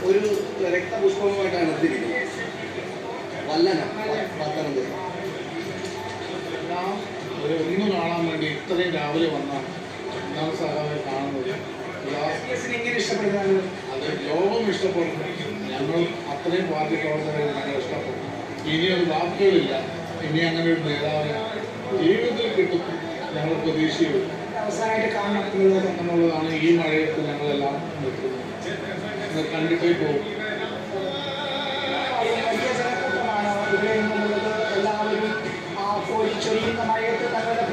ഒരു രക്തപുഷ്പവുമായിട്ടാണ് എത്തിയിരിക്കുന്നത്. വല്ലന പത്തനംതിട്ട. ഒരു ഒന്ന് കാണാൻ വേണ്ടി ഇത്രയും രാവിലെ വന്നാണ് എന്താണ് സഹായം കാണുന്നത്. ഇങ്ങനെ ഇഷ്ടപ്പെടുന്നത് അത് ലോകം ഇഷ്ടപ്പെടുന്നു. ഞങ്ങൾ അത്രയും പാർട്ടി പ്രവർത്തകരെ ഞങ്ങൾ ഇഷ്ടപ്പെടുന്നു. ഇനിയൊരു വാക്കുകളില്ല. ഇനി അങ്ങനെ ഒരു നേതാവിനെ ജീവിതത്തിൽ കിട്ടും ഞങ്ങൾ പ്രതീക്ഷയുള്ളൂ. അവസാനമായിട്ട് കാണണം എന്നുള്ളതാണ് ഈ മഴയത്ത് ഞങ്ങളെല്ലാം നിൽക്കുന്നത്. കണ്ടിട്ടേ പോകും. വലിയ ജനക്കൂട്ടമാണ് ഇവിടെ നിന്നുള്ളത്. എല്ലാവരും ആ കോരി ചൊരിയുന്ന മഴയത്ത് തങ്ങളുടെ